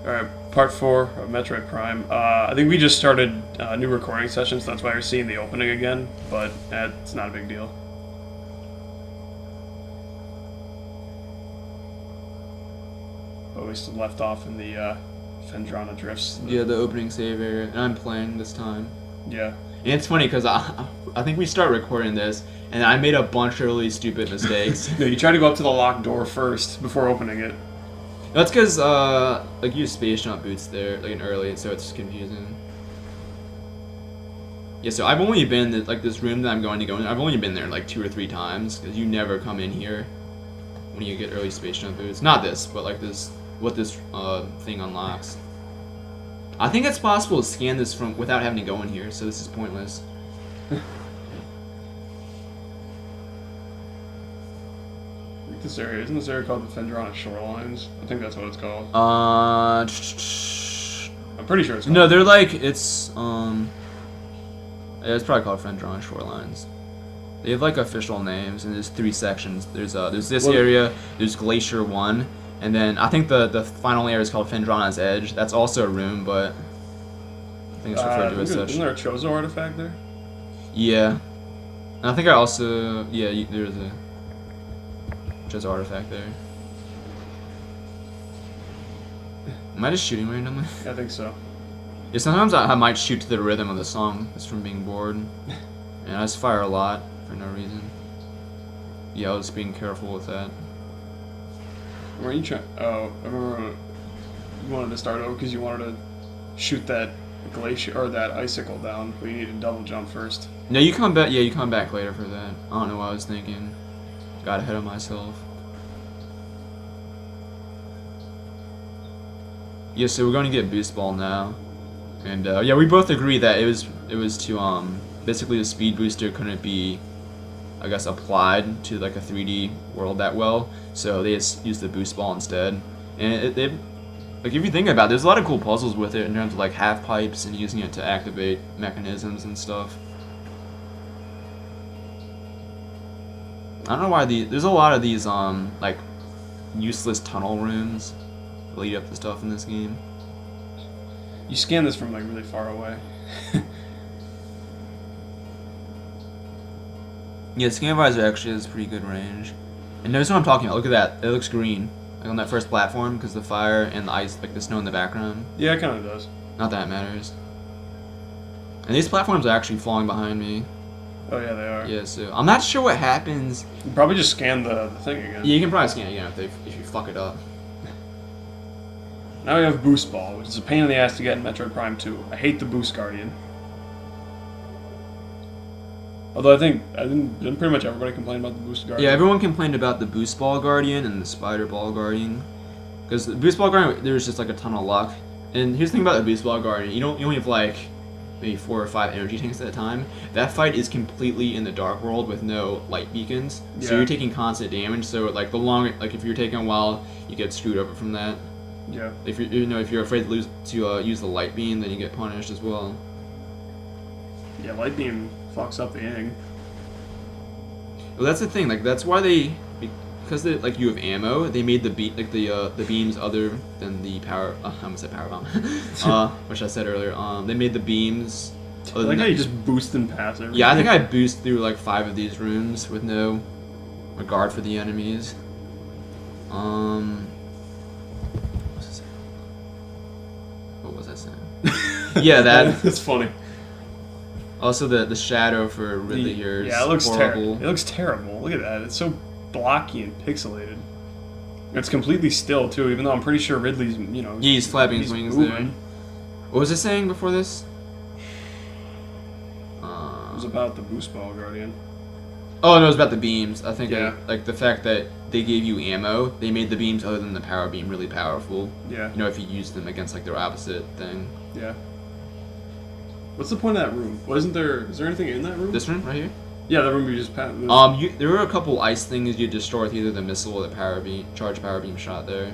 Alright, part 4 of Metroid Prime. I think we just started a new recording session, so that's why you're seeing the opening again, but it's not a big deal. But we still left off in the Fendrana Drifts. Yeah, the opening save area, and I'm playing this time. Yeah. And it's funny because I think we start recording this, and I made a bunch of really stupid mistakes. No, you try to go up to the locked door first before opening it. That's because like you use space jump boots there, like in early, so it's confusing. Yeah, so I've only been like this room that I'm going to go in. I've only been there like 2 or 3 times because you never come in here when you get early space jump boots. Not this, but like this, what this thing unlocks. I think it's possible to scan this from without having to go in here, so this is pointless. This area, isn't this area called the Fendrana Shorelines? I think that's what it's called. I'm pretty sure it's called. No, they're like, it's yeah, it's probably called Fendrana Shorelines. They have like official names, and there's 3 sections. There's this area, there's Glacier 1, and then I think the final area is called Fendrana's Edge. That's also a room, but I think it's referred to as such. Isn't there a Chozo artifact there? Yeah. And I think I also, yeah, there's a Chozo artifact there. Am I just shooting randomly? I think so. Yeah, sometimes I might shoot to the rhythm of the song just from being bored. And I just fire a lot for no reason. Yeah, I was being careful with that. Where are you trying? Oh, I remember you wanted to start over because you wanted to shoot that glacier or that icicle down, but you need to double jump first. No, you come back. Yeah, you come back later for that. I don't know what I was thinking. Got ahead of myself. Yeah, so we're going to get Boost Ball now, and yeah, we both agree that it was to basically the speed booster couldn't be, I guess, applied to like a 3D world that well, so they just used the Boost Ball instead. And it like if you think about it, there's a lot of cool puzzles with it in terms of like half pipes and using it to activate mechanisms and stuff. I don't know why there's a lot of these like useless tunnel rooms that lead up to stuff in this game. You scan this from like really far away. Yeah, Scan Visor actually has pretty good range. And notice what I'm talking about. Look at that. It looks green. Like on that first platform because the fire and the ice, like the snow in the background. Yeah, it kind of does. Not that it matters. And these platforms are actually falling behind me. Oh yeah, they are. Yeah, so I'm not sure what happens. You probably just scan the thing again. Yeah, you can probably scan it again if you fuck it up. Now we have Boost Ball, which is a pain in the ass to get in Metroid Prime 2. I hate the Boost Guardian. Although I think didn't pretty much everybody complain about the Boost Guardian. Yeah, everyone complained about the Boost Ball Guardian and the Spider Ball Guardian. Because the Boost Ball Guardian, there was just like a ton of luck. And here's the thing about the Boost Ball Guardian, you only have like maybe 4 or 5 energy tanks at a time. That fight is completely in the dark world with no light beacons. Yeah. So you're taking constant damage, so like the longer, like if you're taking a while, you get screwed over from that. Yeah. If you're afraid to use the light beam, then you get punished as well. Yeah, Light Beam fucks up the Ing. Well, that's the thing. Like that's why because like you have ammo, they made the beams other than the power. I almost said power bomb, which I said earlier. They made the beams. I like how you just boost and pass everything. Yeah, I think I boost through like 5 of these rooms with no regard for the enemies. What was I saying? Yeah, That's funny. Also, the shadow for Ridley here is yeah, it looks horrible. It looks terrible. Look at that. It's so blocky and pixelated. It's completely still too, even though I'm pretty sure Ridley's, Yeah, he's flapping his wings moving. there. What was it saying before this? It was about the Boost Ball Guardian. Oh no, it was about the beams. I think Yeah. like the fact that they gave you ammo, they made the beams other than the power beam really powerful. Yeah. You know, if you use them against like their opposite thing. Yeah. What's the point of that room? Is there anything in that room? This room right here. Yeah, the room you just passed. There were a couple ice things you destroy with either the missile or the charged power beam shot there.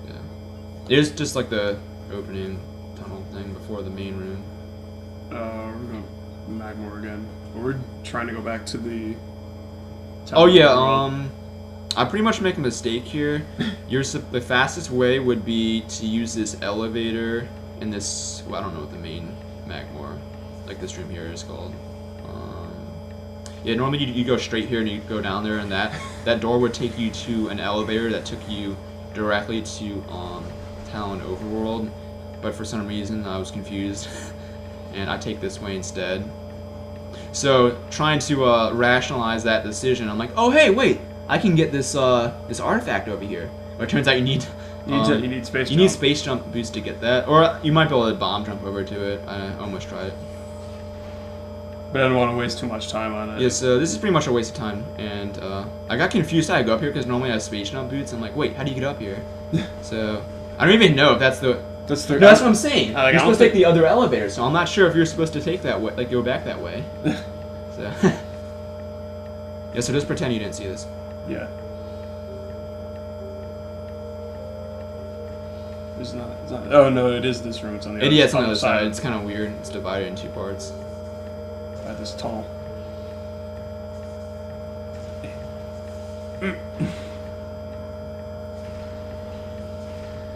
Yeah. There's just like the opening tunnel thing before the main room. We're going Magmore again. We're trying to go back to the... Oh yeah, I pretty much make a mistake here. The fastest way would be to use this elevator in this. Well, I don't know what the main Magmore, like this room here, is called. Yeah, normally you go straight here and you go down there, and that door would take you to an elevator that took you directly to Talon Overworld. But for some reason I was confused, and I take this way instead. So trying to rationalize that decision, I'm like, oh hey, wait, I can get this this artifact over here. But it turns out you need space. You need space jump boots to get that, or you might be able to bomb jump over to it. I almost tried it. But I don't want to waste too much time on it. Yeah, so this is pretty much a waste of time, and I got confused how I go up here because normally I have space jump boots. I'm like, wait, how do you get up here? So I don't even know if that's the. No, that's what I'm saying. You're supposed to take the other elevator, so I'm not sure if you're supposed to take that way, like go back that way. So yeah, so just pretend you didn't see this. Yeah. It's not. Oh no, it is this room. It's on the other. Yeah, it's on the other side. It's kind of weird. It's divided in two parts. By this tunnel.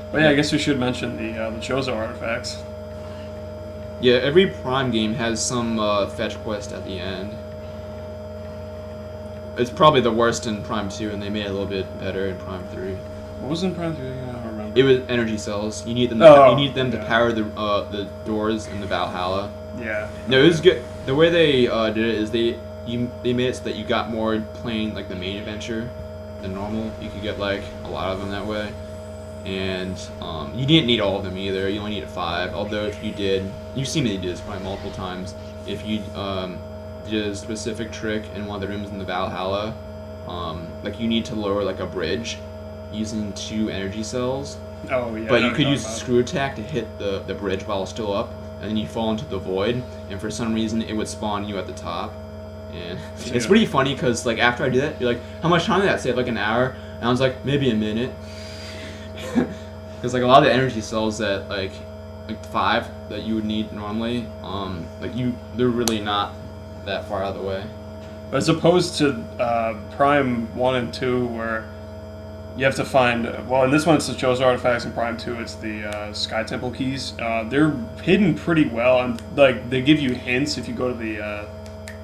But yeah, I guess we should mention the Chozo artifacts. Yeah, every Prime game has some fetch quest at the end. It's probably the worst in Prime 2, and they made it a little bit better in Prime 3. What was in Prime 3? I don't remember. It was energy cells. You need them. To power the doors in the Valhalla. Yeah. No, it was good. The way they did it is they made it so that you got more playing like the main adventure than normal. You could get like a lot of them that way. And you didn't need all of them either. You only needed 5. Although if you did, you've seen me do this probably multiple times. If you did a specific trick in one of the rooms in the Valhalla, like you need to lower like a bridge using 2 energy cells. Oh yeah. But you could use a screw attack to hit the bridge while it's still up, and then you fall into the void. And for some reason, it would spawn you at the top. And it's pretty funny because like after I did it, you're like, how much time did that save? Like an hour? And I was like, maybe a minute. Because like a lot of the energy cells that like 5 that you would need normally, they're really not that far out of the way. As opposed to Prime 1 and 2, where you have to find, well, in this one it's the Chozo artifacts, in Prime 2 it's the Sky Temple keys. They're hidden pretty well, and like they give you hints if you go to the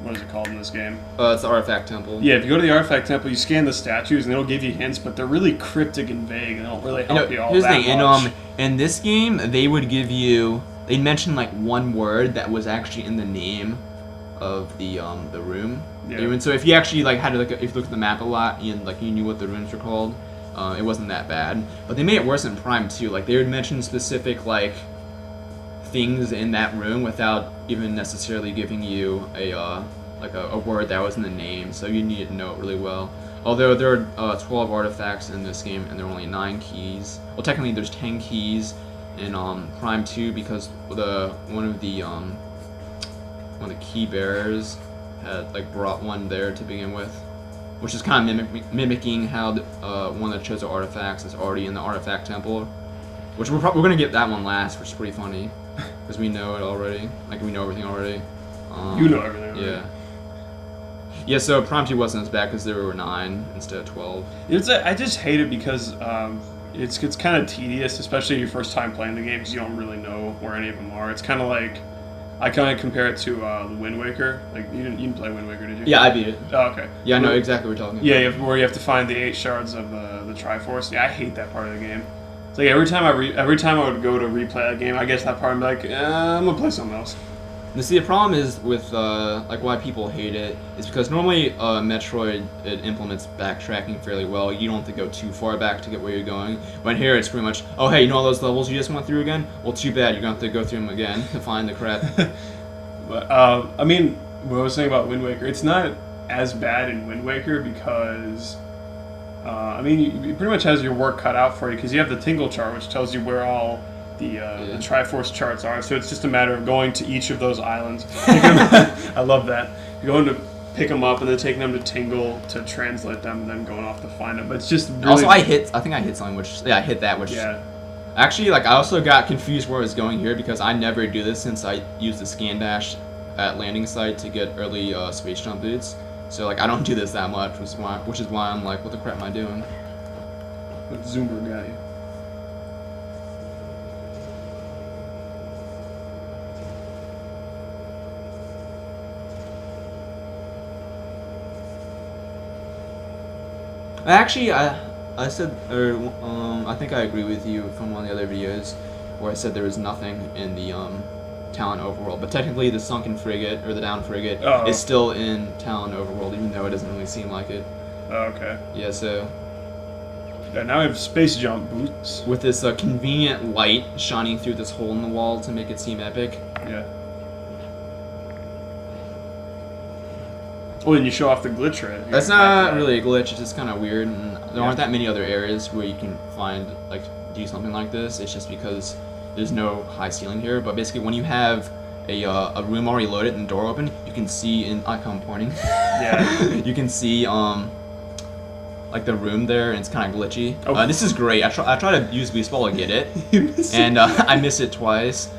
what is it called in this game? It's the Artifact Temple. Yeah, if you go to the Artifact Temple, you scan the statues, and it'll give you hints, but they're really cryptic and vague, and they don't really help you all here's that the thing, much. In this game, they would give you, they'd mention like one word that was actually in the name of the room. Yeah. And so if you actually like had to if you looked at the map a lot and like you knew what the rooms were called, it wasn't that bad. But they made it worse in Prime 2. Like they would mention specific like things in that room without even necessarily giving you a word that was in the name, so you needed to know it really well. Although there are 12 artifacts in this game, and there are only 9 keys. Well, technically there's 10 keys in Prime 2 because one of the key bearers had like brought one there to begin with, which is kind of mimicking how one of the Chozo artifacts is already in the Artifact Temple, which we're gonna get that one last, which is pretty funny because we know it already. Like we know everything already. You know everything already. Yeah. Yeah, so Prime 2 wasn't as bad because there were 9 instead of 12. I just hate it because it's kind of tedious, especially your first time playing the game, because you don't really know where any of them are. It's kind of like, I kind of compare it to the Wind Waker. Like you didn't play Wind Waker, did you? Yeah, I beat it. Oh, okay. Yeah, I know exactly what you're talking about. Yeah, where you have to find the 8 shards of the Triforce. Yeah, I hate that part of the game. It's like every time I would go to replay that game, I guess that part I'm like, I'm gonna play something else. Now, see, the problem is with like why people hate it is because normally Metroid, it implements backtracking fairly well. You don't have to go too far back to get where you're going. When here it's pretty much, oh hey, you know all those levels you just went through again? Well, too bad, you're gonna have to go through them again to find the crap. But I mean, what I was saying about Wind Waker, it's not as bad in Wind Waker because I mean, it pretty much has your work cut out for you because you have the Tingle chart, which tells you where all the Triforce charts are. So it's just a matter of going to each of those islands. I love that. You're going to pick them up and then taking them to Tingle to translate them, and then going off to find them. But it's just really... Also, I think I hit something, I hit that, which... Yeah. Actually, like, I also got confused where I was going here because I never do this since I used the scan dash at landing site to get early space jump boots. So like I don't do this that much, which is why I'm like, what the crap am I doing? What Zoomer got you? Actually, I said, or I think I agree with you from one of the other videos where I said there was nothing in the Talon overworld, but technically the sunken frigate or the down frigate is still in Talon overworld, even though it doesn't really seem like it. Oh, okay. Yeah, so. Yeah, now we have space jump boots. With this convenient light shining through this hole in the wall to make it seem epic. Yeah. Oh, and you show off the glitch right. That's not really a glitch, it's just kind of weird, and there aren't that many other areas where you can find, like, do something like this. It's just because there's no high ceiling here, but basically when you have a room already loaded and the door open, you can see in, I'm pointing. Yeah. You can see, like the room there, and it's kind of glitchy. Oh. This is great. I try to use Beast Ball to get it, and I miss it twice,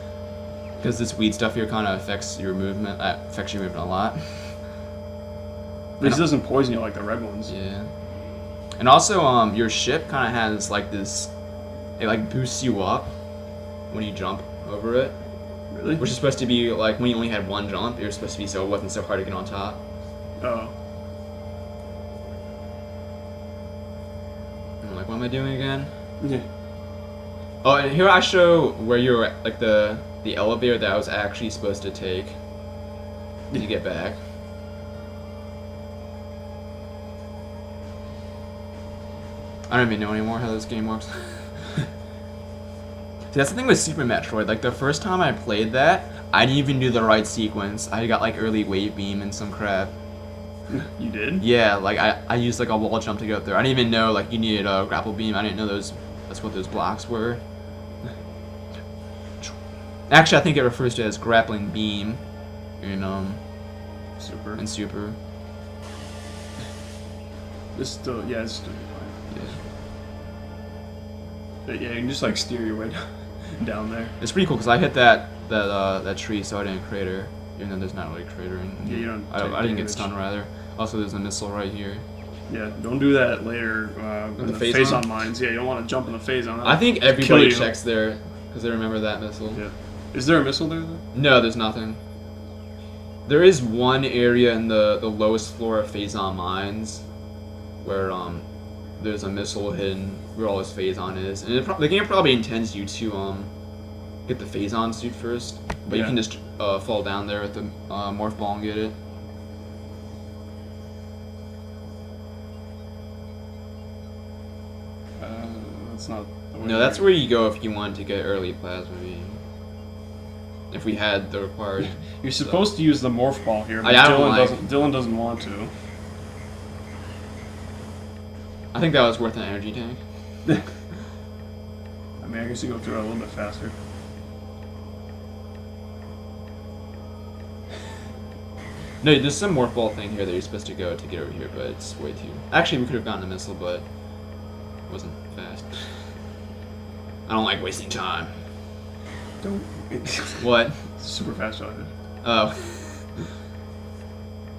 because this weed stuff here kind of affects your movement. Affects your movement a lot. This doesn't poison you like the red ones. Yeah. And also, your ship kind of has like this. It like boosts you up when you jump over it. Really? Which is supposed to be like when you only had one jump. You're supposed to be so it wasn't so hard to get on top. Oh. I'm like, what am I doing again? Yeah. Oh, and here I show where you're at, like the elevator that I was actually supposed to take to get back. I don't even know anymore how this game works. See, that's the thing with Super Metroid. Like the first time I played that, I didn't even do the right sequence. I got like early wave beam and some crap. You did? Yeah, like I used like a wall jump to get up there. I didn't even know like you needed a grapple beam. I didn't know that's what those blocks were. Actually, I think it refers to it as grappling beam in Super. in Super. This still, yeah, it's still fine. Yeah. But yeah, you can just like steer your way down there. It's pretty cool because I hit that tree, so I didn't crater. Even though there's not really cratering. Yeah, you don't. I didn't get damage. stunned rather. Also, there's a missile right here. Yeah, don't do that later. In the the phase phase on? on mines. Yeah, you don't want to jump in the phase on. I think Kill everybody you. checks there because they remember that missile. Yeah. Is there a missile there though? No, there's nothing. There is one area in the lowest floor of Phazon Mines where there's a missile hidden where all this Phazon is, and the game probably intends you to get the Phazon suit first, but you Yeah. can just fall down there with the morph ball and get it. That's not. The way No, that's where you go if you want to get early plasma beam. If we had the required. You're supposed to use the morph ball here, but I don't Dylan like- doesn't. Dylan doesn't want to. I think that was worth an energy tank. I mean, I guess you go through it a little bit faster. No, there's some morph ball thing here that you're supposed to go to get over here, but it's way too. Actually, we could have gotten a missile, but it wasn't fast. I don't like wasting time. Don't. What? Super fast charger. Oh.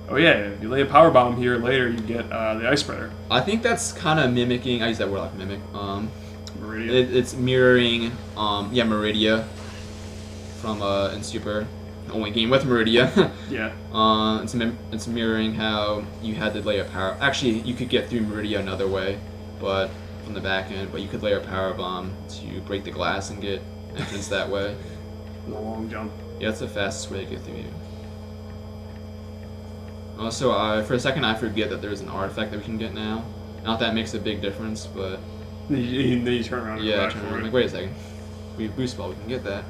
Oh yeah, if you lay a power bomb here later, you get the ice spreader. I think that's kind of mimicking. I use that word like mimic. Meridian. It's mirroring. Yeah, Meridia from in Super. The only game with Meridia. Yeah. It's mirroring how you had to lay a power. Actually, you could get through Meridia another way, but from the back end. But you could lay a power bomb to break the glass and get entrance that way. The long jump. Yeah, that's the fastest way to get through you. Also, for a second, I forget that there's an artifact that we can get now. Not that it makes a big difference, but Then you turn around and yeah, go back turn for around. it. Like, wait a second. We have boost ball. We can get that.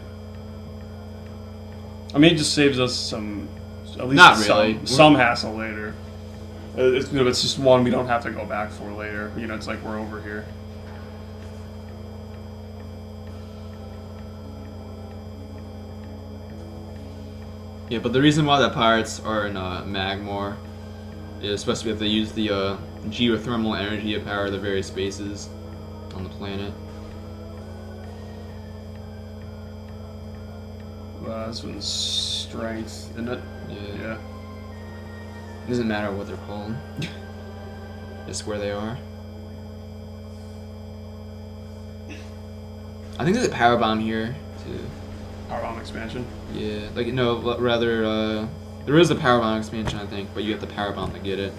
I mean, it just saves us some, at least Not really. some hassle later. It's, you know, it's just one we don't have to go back for later. You know, it's like we're over here. Yeah, but the reason why the pirates are in Magmor is supposed to be able to use the geothermal energy to power the various bases on the planet. This one's strength, isn't it? Yeah. Yeah. Doesn't matter what they're called. Just where they are. I think there's a power bomb here too. Power bomb expansion. Yeah, like no, rather there is a power bomb expansion I think, but you have the power bomb to get it.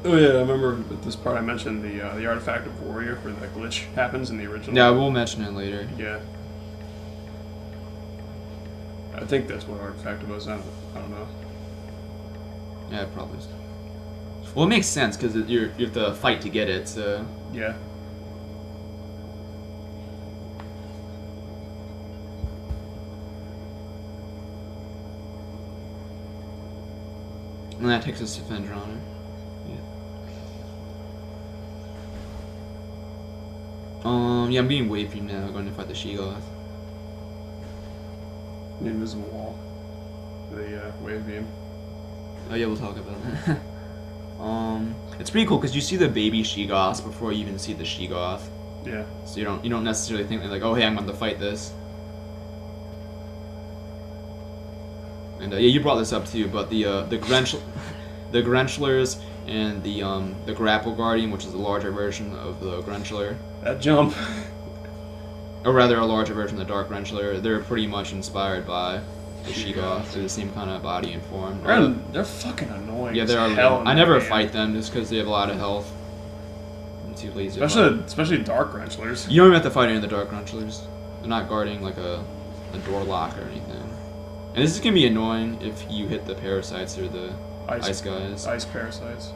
Oh yeah, I remember at this part I mentioned the artifact of warrior where that glitch happens in the original. Yeah, we'll mention it later. Yeah. I think that's what artifact was. I don't know. Yeah, probably. Well, it makes sense because you have to fight to get it. So yeah. And that takes us to Fendrana. Yeah, I'm being wavy now, going to fight the Sheegoth. The invisible wall. The wave beam. Oh yeah, we'll talk about that. It's pretty cool because you see the baby Sheegoths before you even see the Sheegoth. Yeah. So you don't necessarily think like, oh hey, I'm going to fight this. And yeah, you brought this up too, but the the Grenchler's and the Grapple Guardian, which is a larger version of the Grenchler. That jump. Or rather, a larger version of the Dark Grenchler. They're pretty much inspired by the Sheegoth. They're the same kind of body and form. They're fucking annoying. Yeah, they are. I never fight them just because they have a lot of health. I'm too lazy. Especially Dark Grenchlers. You don't even have to fight any of the Dark Grenchlers. They're not guarding like a door lock or anything. And this is gonna be annoying if you hit the parasites or the ice guys. Ice parasites.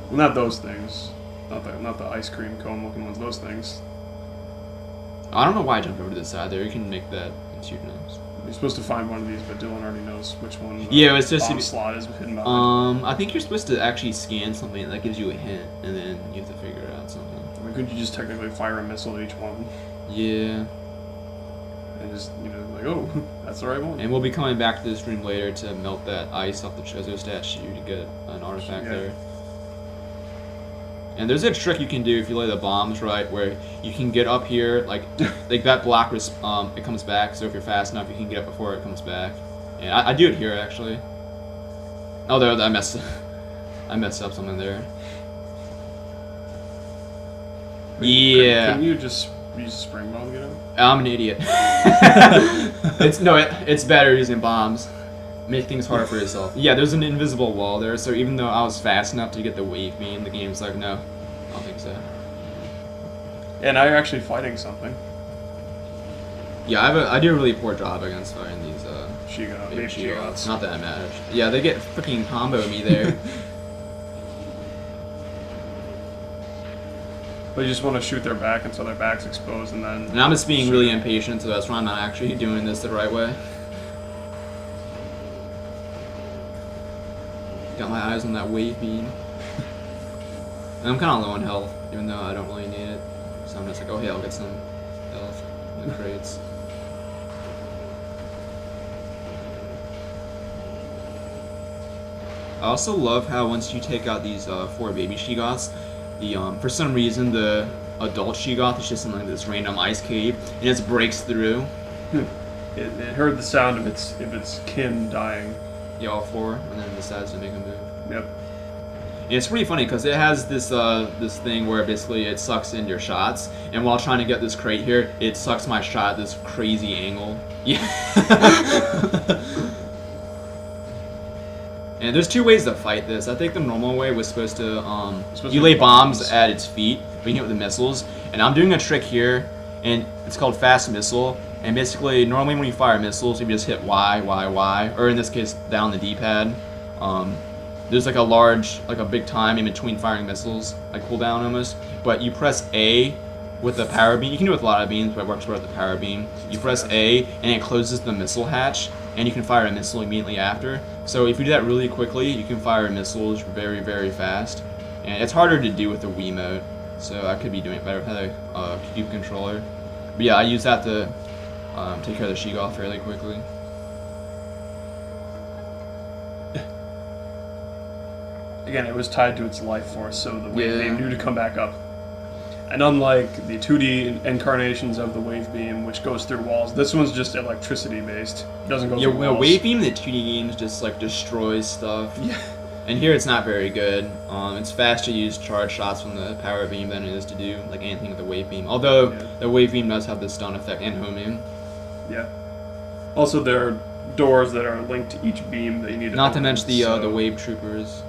Well, not those things. Not the ice cream cone looking ones. Those things. I don't know why I jumped over to the side there. You can make that into your nose. You're supposed to find one of these, but Dylan already knows which one. Yeah, it's just bomb slot is hidden behind. I think you're supposed to actually scan something that gives you a hint, and then you have to figure out something. I mean, couldn't you just technically fire a missile at each one? Yeah. And just, like, oh, that's the right one. And we'll be coming back to this room later to melt that ice off the Chozo statue to get an artifact there. And there's a trick you can do if you lay the bombs right, where you can get up here, like that block, it comes back. So if you're fast enough, you can get up before it comes back. And I do it here actually. Oh, there, I messed up something there. Yeah. Can you just use a spring bomb to get up? I'm an idiot. It's better using bombs. Make things harder for yourself. Yeah, there's an invisible wall there, so even though I was fast enough to get the wave beam, the game's like, no, I don't think so. Yeah, now you're actually fighting something. Yeah, I do a really poor job against fighting these Sheegoths. Not that I matter. Yeah, they get freaking combo me there. But you just want to shoot their back until their back's exposed, and then... And I'm just being really impatient, so that's why I'm not actually doing this the right way. Got my eyes on that wave beam. And I'm kind of low on health, even though I don't really need it. So I'm just like, oh hey, I'll get some health in the crates. I also love how once you take out these 4 baby Sheegoths, for some reason the adult Sheegoth is just in like this random ice cave, and it just breaks through. It heard the sound of its kin dying. Yeah, all 4, and then decides to make a move. Yep. And it's pretty funny because it has this this thing where basically it sucks in your shots, and while trying to get this crate here, it sucks my shot at this crazy angle. Yeah. And there's 2 ways to fight this. I think the normal way was supposed to you lay bombs at its feet, but you hit with the missiles. And I'm doing a trick here, and it's called fast missile. And basically, normally when you fire missiles, you just hit Y, Y, Y, or in this case, down the D-pad. There's like a big time in between firing missiles, like cooldown almost. But you press A with the power beam. You can do it with a lot of beams, but it works better with the power beam. You press A, and it closes the missile hatch, and you can fire a missile immediately after. So if you do that really quickly, you can fire missiles very, very fast. And it's harder to do with the Wiimote, so I could be doing it better with a Cube controller. But yeah, I use that to take care of the Sheegoth fairly quickly. Again, it was tied to its life force, so the wave beam knew to come back up. And unlike the 2D incarnations of the wave beam, which goes through walls, this one's just electricity based. It doesn't go Yeah, through walls. wave beam in the 2D games just like destroys stuff. Yeah. And here it's not very good. It's faster to use charge shots from the power beam than it is to do like anything with the wave beam. Although the wave beam does have the stun effect and homing. Yeah. Also, there are doors that are linked to each beam that you need to Not to open, mention the so- wave troopers,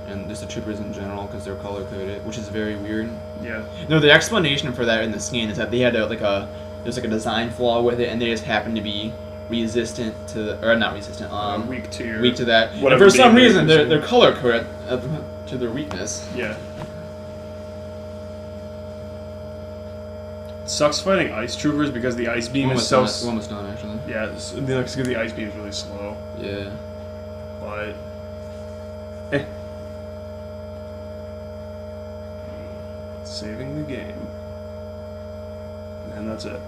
and just the troopers in general because they're color coded, which is very weird. Yeah. No, the explanation for that in the scan is that they had there's like a design flaw with it, and they just happened to be resistant to, or not resistant, Weak to your... weak to that. And whatever for some beam reason, using. they're color coded to their weakness. Yeah. Sucks fighting ice troopers because the ice beam is so... Almost done actually. Yeah, the ice beam is really slow. Yeah. But... Saving the game. And that's it.